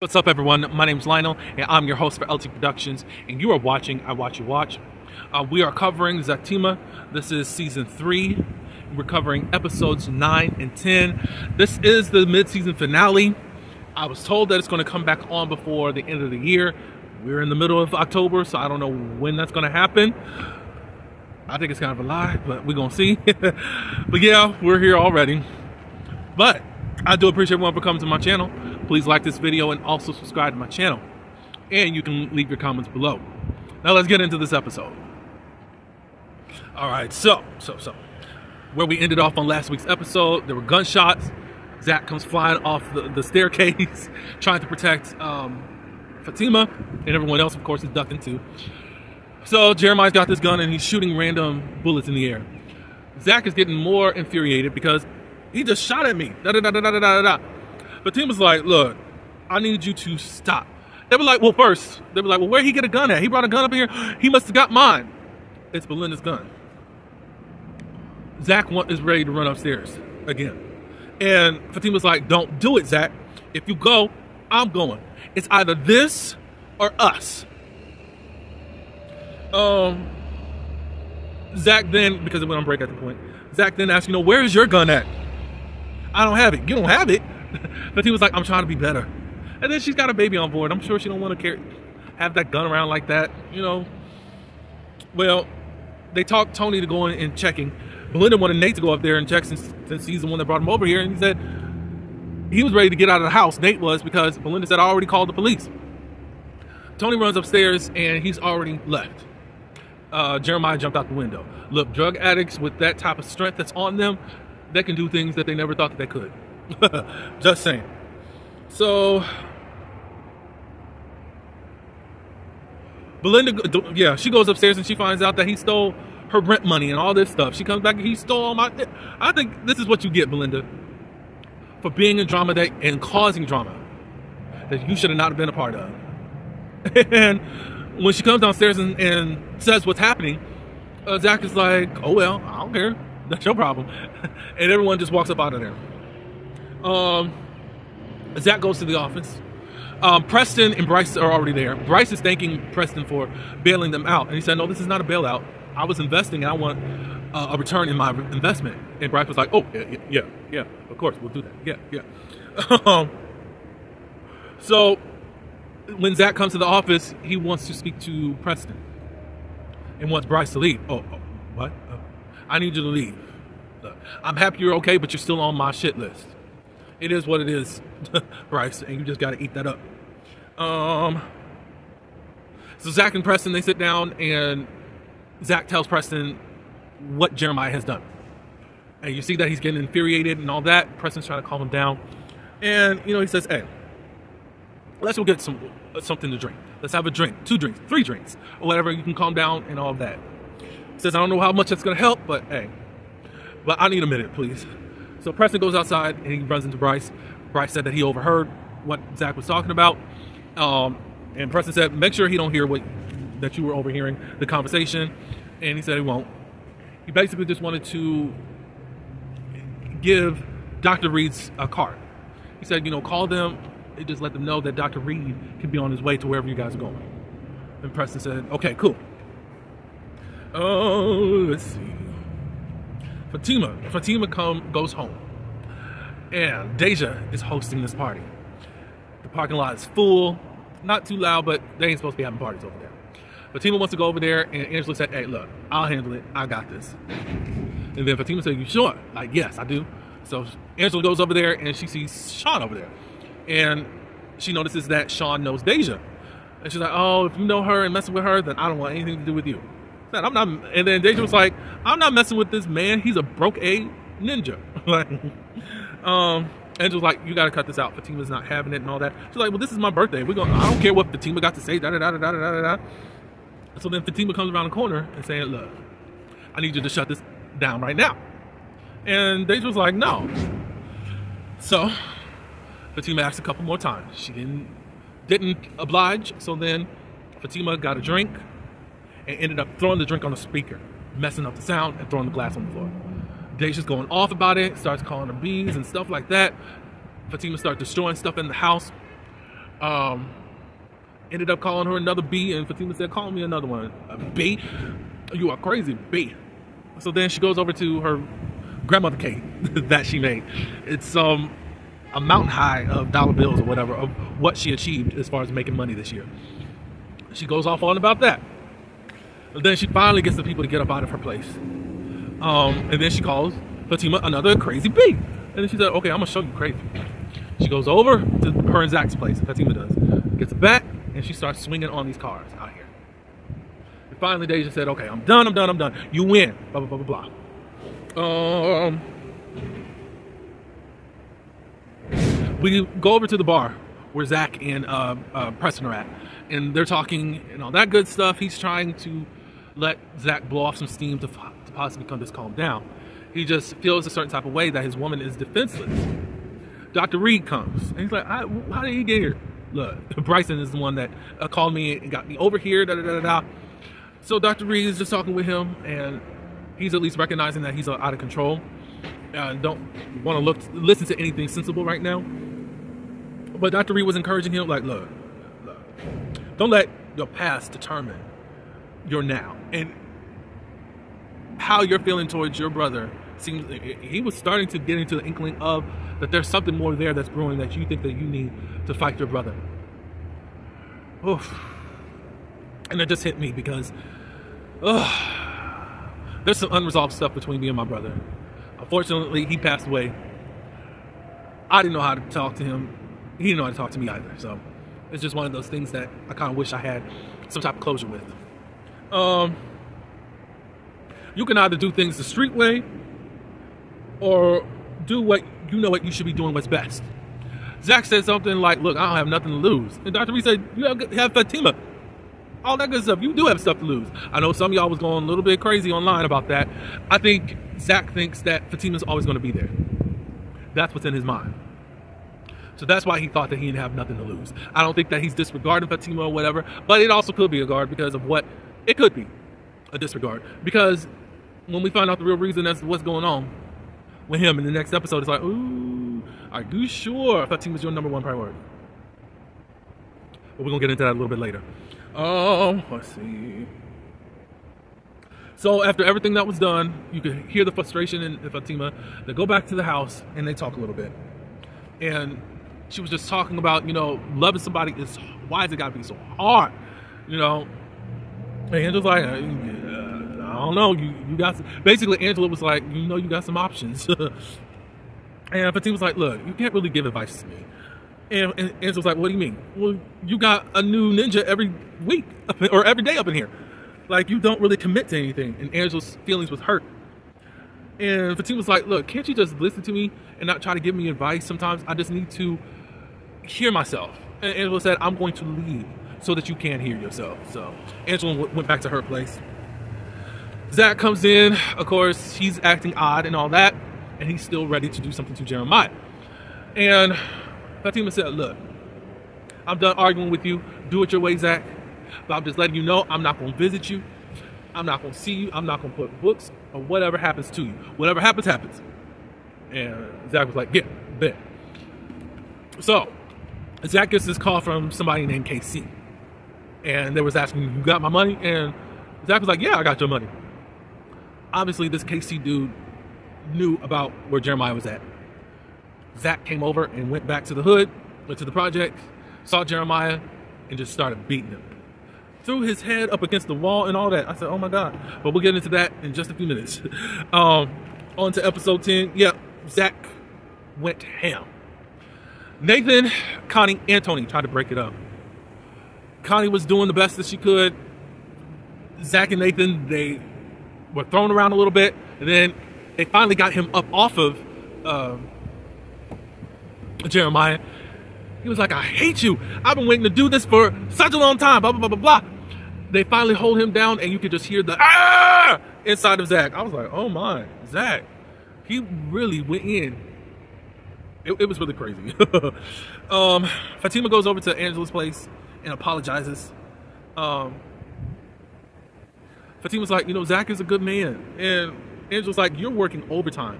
What's up, everyone? My name's Lionel, and I'm your host for LT Productions, and you are watching I Watch You Watch. We are covering Zatima. This is season 3. We're covering episodes 9 and 10. This is the mid-season finale. I was told that it's going to come back on before the end of the year. We're in the middle of October, so I don't know when that's going to happen. I think it's kind of a lie, but we're going to see. But yeah, we're here already. But I do appreciate everyone for coming to my channel. Please like this video and also subscribe to my channel. And you can leave your comments below. Now let's get into this episode. Alright, so where we ended off on last week's episode, there were gunshots. Zach comes flying off the staircase, trying to protect Fatima, and everyone else, of course, is ducking too. So Jeremiah's got this gun and he's shooting random bullets in the air. Zach is getting more infuriated because he just shot at me. Fatima's like, look, I need you to stop. They were like, well, where'd he get a gun at? He brought a gun up here. He must have got mine. It's Belinda's gun. Zach is ready to run upstairs again. And Fatima's like, don't do it, Zach. If you go, I'm going. It's either this or us. Zach then, because it went on break at the point, Zach then asked, where is your gun at? I don't have it. You don't have it? But he was like, I'm trying to be better. And then she's got a baby on board. I'm sure she don't want to have that gun around like that, Well, they talked Tony to go in and checking. Belinda wanted Nate to go up there and check since he's the one that brought him over here. And he said he was ready to get out of the house. Nate was, because Belinda said, I already called the police. Tony runs upstairs and he's already left. Jeremiah jumped out the window. Look, drug addicts with that type of strength that's on them, they can do things that they never thought that they could. Just saying. So Belinda, yeah, she goes upstairs and she finds out that he stole her rent money and all this stuff. She comes back and he stole all my... I think this is what you get, Belinda, for being in drama and causing drama that you should have not been a part of. And when she comes downstairs and says what's happening, Zach is like, oh well, I don't care. That's your problem. And everyone just walks up out of there. Zach goes to the office. Preston and Bryce are already there. Bryce is thanking Preston for bailing them out. And he said, no, this is not a bailout. I was investing and I want a return in my investment. And Bryce was like, oh, yeah, of course, we'll do that. Yeah. So when Zach comes to the office, he wants to speak to Preston and wants Bryce to leave. Oh, what? I need you to leave. Look, I'm happy you're okay, but you're still on my shit list. It is what it is, Bryce, and you just got to eat that up. So Zach and Preston, they sit down, and Zach tells Preston what Jeremiah has done. And you see that he's getting infuriated and all that. Preston's trying to calm him down. And, he says, hey, let's go get something to drink. Let's have a drink, 2 drinks, 3 drinks, or whatever. You can calm down and all of that. He says, I don't know how much that's going to help, but hey, but I need a minute, please. So Preston goes outside and he runs into Bryce. Bryce said that he overheard what Zach was talking about. And Preston said, make sure he don't hear that you were overhearing the conversation. And he said he won't. He basically just wanted to give Dr. Reed's a card. He said, call them and just let them know that Dr. Reed can be on his way to wherever you guys are going. And Preston said, okay, cool. Oh, let's see. Fatima goes home, and Deja is hosting this party. The parking lot is full, not too loud, but they ain't supposed to be having parties over there. Fatima wants to go over there, and Angela said, hey, look, I'll handle it. I got this. And then Fatima said, you sure? Like, yes, I do. So Angela goes over there, and she sees Sean over there. And she notices that Sean knows Deja. And she's like, oh, if you know her and messing with her, then I don't want anything to do with you. I'm not, and then Deja was like, I'm not messing with this man. He's a broke A ninja. Angela's like, you got to cut this out. Fatima's not having it and all that. She's like, well, this is my birthday. I don't care what Fatima got to say. So then Fatima comes around the corner and saying, look, I need you to shut this down right now. And Deja was like, no. So Fatima asked a couple more times. She didn't oblige. So then Fatima got a drink and ended up throwing the drink on the speaker, messing up the sound and throwing the glass on the floor. Deja's going off about it, starts calling her bees and stuff like that. Fatima starts destroying stuff in the house. Ended up calling her another B, and Fatima said, call me another one. A B? You are crazy, B. So then she goes over to her grandmother cake that she made. It's a mountain high of dollar bills or whatever of what she achieved as far as making money this year. She goes off on about that. And then she finally gets the people to get up out of her place. And then she calls Fatima another crazy B. And then she said, okay, I'm gonna show you crazy. She goes over to her and Zach's place, Fatima does. Gets back, and she starts swinging on these cars out here. And finally, Deja said, okay, I'm done. You win, blah, blah, blah, blah, blah. We go over to the bar where Zach and Preston are at. And they're talking and all that good stuff. He's trying to let Zach blow off some steam to possibly come just calm down. He just feels a certain type of way that his woman is defenseless. Dr. Reed comes, and he's like, how did he get here? Look, Bryson is the one that called me and got me over here, da-da-da-da-da. So Dr. Reed is just talking with him, and he's at least recognizing that he's out of control. Don't want to listen to anything sensible right now. But Dr. Reed was encouraging him, like, look, don't let your past determine your now. And how you're feeling towards your brother seems, he was starting to get into the inkling of that there's something more there that's brewing that you think that you need to fight your brother. Oof. And it just hit me because there's some unresolved stuff between me and my brother. Unfortunately, he passed away. I didn't know how to talk to him. He didn't know how to talk to me either. So it's just one of those things that I kind of wish I had some type of closure with. You can either do things the street way or do what you know what you should be doing what's best. Zach said something like, look, I don't have nothing to lose. And Dr. Reed said, you have Fatima. All that good stuff. You do have stuff to lose. I know some of y'all was going a little bit crazy online about that. I think Zach thinks that Fatima's always going to be there. That's what's in his mind. So that's why he thought that he didn't have nothing to lose. I don't think that he's disregarding Fatima or whatever, but it also could be a guard because of what it could be. A disregard. Because when we find out the real reason as to what's going on with him in the next episode, it's like, ooh, are you sure Fatima's your number one priority? But we're going to get into that a little bit later. Let's see. So after everything that was done, you could hear the frustration in Fatima. They go back to the house and they talk a little bit. And she was just talking about, loving somebody is, why has it got to be so hard? And Angela's like, I don't know. You got some, basically Angela was like, you got some options. And Fatima was like, look, you can't really give advice to me. And Angela's like, what do you mean? Well, you got a new ninja every week or every day up in here. Like, you don't really commit to anything. And Angela's feelings was hurt. And Fatima's like, look, can't you just listen to me and not try to give me advice? Sometimes I just need to hear myself. And Angela said, I'm going to leave so that you can hear yourself. So Angela went back to her place. Zach comes in. Of course, he's acting odd and all that. And he's still ready to do something to Jeremiah. And Fatima said, look, I'm done arguing with you. Do it your way, Zach. But I'm just letting you know I'm not going to visit you. I'm not going to see you. I'm not going to put books or whatever happens to you. Whatever happens, happens. And Zach was like, yeah, bet. So Zach gets this call from somebody named KC. And they was asking, you got my money? And Zach was like, yeah, I got your money. Obviously, this KC dude knew about where Jeremiah was at. Zach came over and went back to the hood, went to the project, saw Jeremiah, and just started beating him. Threw his head up against the wall and all that. I said, oh my God. But we'll get into that in just a few minutes. On to episode 10. Yep, Zach went ham. Nathan, Connie, and Tony tried to break it up. Connie was doing the best that she could. Zach and Nathan, they were thrown around a little bit. And then they finally got him up off of Jeremiah. He was like, I hate you. I've been waiting to do this for such a long time. Blah, blah, blah, blah, blah. They finally hold him down, and you could just hear the ah inside of Zach. I was like, oh my, Zach. He really went in. It was really crazy. Fatima goes over to Angela's place and apologizes. Fatima's like, Zach is a good man. And Angela's like, you're working overtime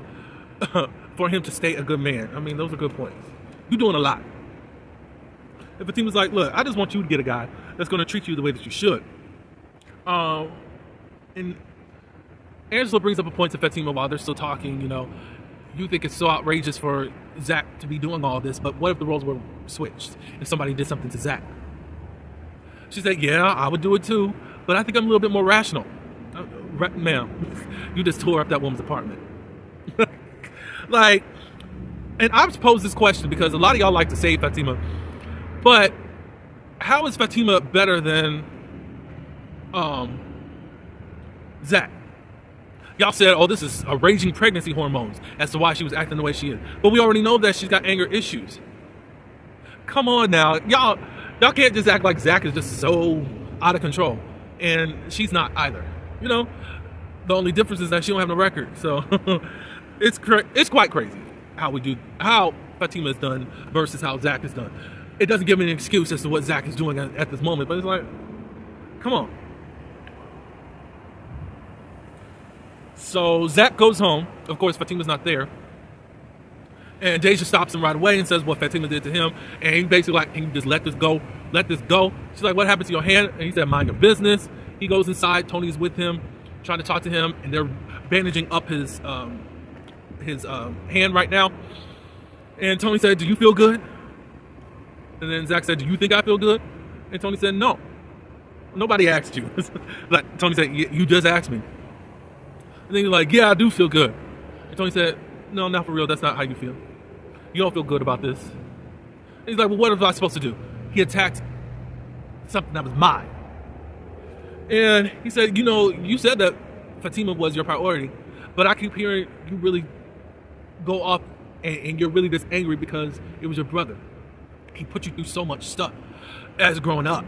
for him to stay a good man. I mean, those are good points. You're doing a lot. And Fatima's like, look, I just want you to get a guy that's going to treat you the way that you should. And Angela brings up a point to Fatima while they're still talking, you think it's so outrageous for Zach to be doing all this, but what if the roles were switched and somebody did something to Zach? She said, yeah, I would do it too, but I think I'm a little bit more rational. Ma'am, you just tore up that woman's apartment. And I've posed this question because a lot of y'all like to save Fatima, but how is Fatima better than Zach? Y'all said, oh, this is a raging pregnancy hormones as to why she was acting the way she is. But we already know that she's got anger issues. Come on now. Y'all can't just act like Zach is just so out of control. And she's not either. The only difference is that she don't have no record. So it's quite crazy how Fatima is done versus how Zach is done. It doesn't give me an excuse as to what Zach is doing at this moment, but it's like, come on. So Zach goes home. Of course, Fatima's not there. And Deja stops him right away and says what Fatima did to him. And he's basically like, can you just let this go? Let this go. She's like, what happened to your hand? And he said, mind your business. He goes inside. Tony's with him, trying to talk to him. And they're bandaging up his hand right now. And Tony said, do you feel good? And then Zach said, do you think I feel good? And Tony said, no. Nobody asked you. Like Tony said, you just asked me. And then he's like, yeah, I do feel good. And Tony said, no, not for real. That's not how you feel. You don't feel good about this. And he's like, well, what was I supposed to do? He attacked something that was mine. And he said, you said that Fatima was your priority, but I keep hearing you really go off and you're really just angry because it was your brother. He put you through so much stuff as growing up.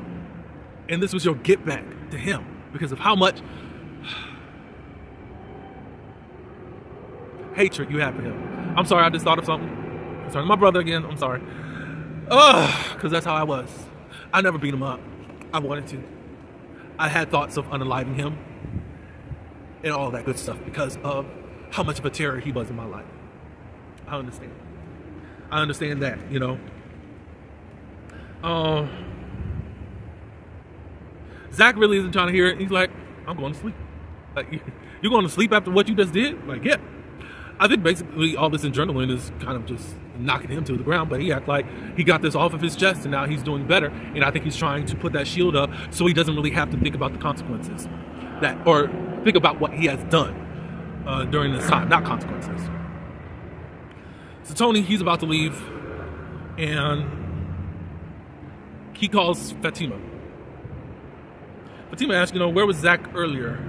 And this was your get back to him because of how much hatred you have for him. I'm sorry, I just thought of something. I'm sorry, my brother again. I'm sorry. Because that's how I was. I never beat him up. I wanted to. I had thoughts of unaliving him and all that good stuff because of how much of a terror he was in my life. I understand. I understand that, Zach really isn't trying to hear it. He's like, I'm going to sleep. Like, you're going to sleep after what you just did? Like, yeah. I think basically all this adrenaline is kind of just knocking him to the ground, but he acts like he got this off of his chest and now he's doing better. And I think he's trying to put that shield up so he doesn't really have to think about the consequences or think about what he has done during this time, not consequences. So Tony, he's about to leave and he calls Fatima. Fatima asks, where was Zach earlier?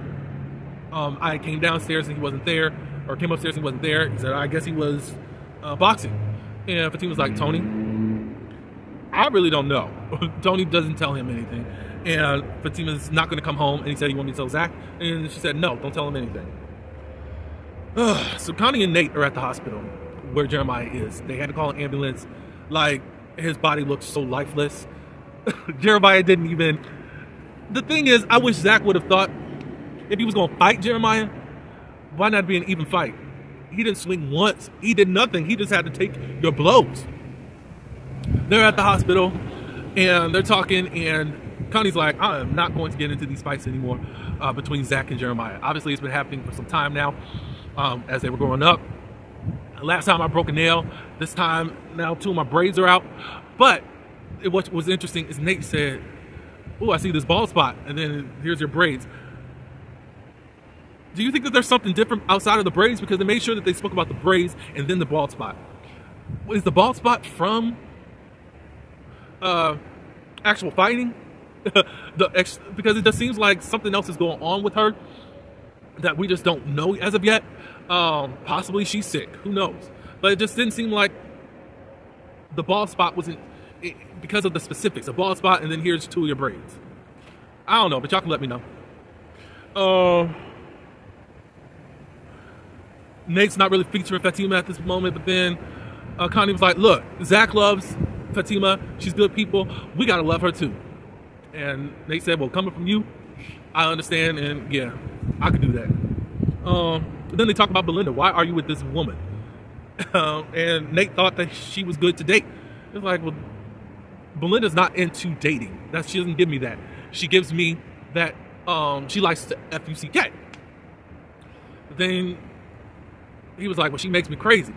I came downstairs and he wasn't there. Or came upstairs and he wasn't there. He said, I guess he was boxing. And Fatima's like, Tony, I really don't know. Tony doesn't tell him anything. And Fatima's not going to come home. And he said, you want me to tell Zach? And she said, no, don't tell him anything. So Connie and Nate are at the hospital where Jeremiah is. They had to call an ambulance. Like, his body looked so lifeless. Jeremiah didn't even... The thing is, I wish Zach would have thought if he was going to fight Jeremiah, why not be an even fight? He didn't swing once. He did nothing. He just had to take your blows. They're at the hospital, and they're talking, and Connie's like, I am not going to get into these fights anymore between Zach and Jeremiah. Obviously, it's been happening for some time now as they were growing up. Last time I broke a nail. This time, now 2 of my braids are out. But what was interesting is Nate said, oh, I see this bald spot, and then here's your braids. Do you think that there's something different outside of the braids? Because they made sure that they spoke about the braids and then the bald spot. Is the bald spot from actual fighting? Because it just seems like something else is going on with her that we just don't know as of yet. Possibly she's sick. Who knows? But it just didn't seem like the bald spot wasn't because of the specifics. A bald spot and then here's 2 of your braids. I don't know, but y'all can let me know. Nate's not really featuring Fatima at this moment, but then Connie was like, look, Zach loves Fatima. She's good people. We got to love her too. And Nate said, well, coming from you, I understand. And yeah, I could do that. Then they talk about Belinda. Why are you with this woman? And Nate thought that she was good to date. It's like, well, Belinda's not into dating. She doesn't give me that. She gives me that she likes to F-U-C-K. Then he was like, well, she makes me crazy.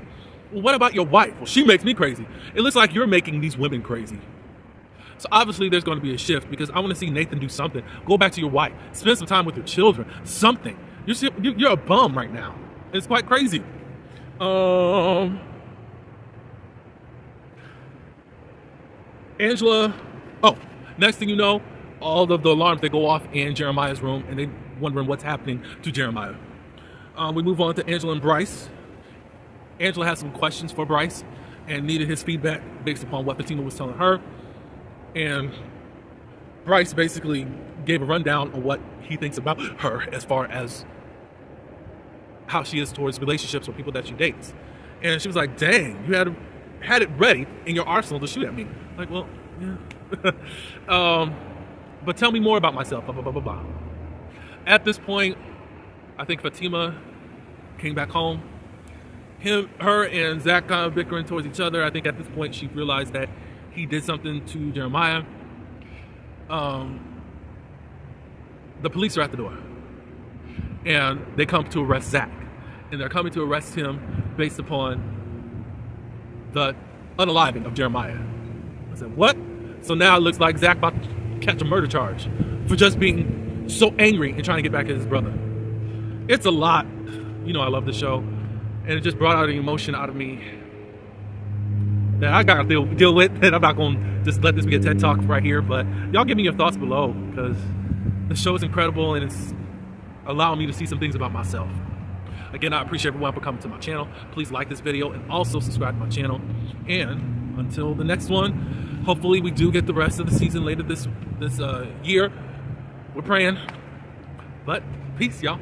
Well, what about your wife? Well, she makes me crazy. It looks like you're making these women crazy. So obviously there's going to be a shift, because I want to see Nathan do something. Go back to your wife. Spend some time with your children. Something. You're a bum right now. It's quite crazy. Angela. Oh, next thing you know, all of the alarms, they go off in Jeremiah's room, and they're wondering what's happening to Jeremiah. We move on to Angela and Bryce. Angela has some questions for Bryce and needed his feedback based upon what Zatima was telling her. And Bryce basically gave a rundown on what he thinks about her as far as how she is towards relationships with people that she dates. And she was like, dang, you had it ready in your arsenal to shoot at me. Like, well, yeah. But tell me more about myself, blah, blah, blah, blah, blah. At this point, I think Zatima came back home. Her and Zach kind of bickering towards each other. I think at this point she realized that he did something to Jeremiah. The police are at the door, and they come to arrest Zach. And they're coming to arrest him based upon the unaliving of Jeremiah. I said, what? So now it looks like Zach about to catch a murder charge for just being so angry and trying to get back at his brother. It's a lot. You know I love the show. And it just brought out an emotion out of me that I gotta deal with. And I'm not gonna just let this be a TED Talk right here, but y'all give me your thoughts below, because the show is incredible and it's allowing me to see some things about myself. Again, I appreciate everyone for coming to my channel. Please like this video and also subscribe to my channel. And until the next one, hopefully we do get the rest of the season later this year. We're praying. But peace, y'all.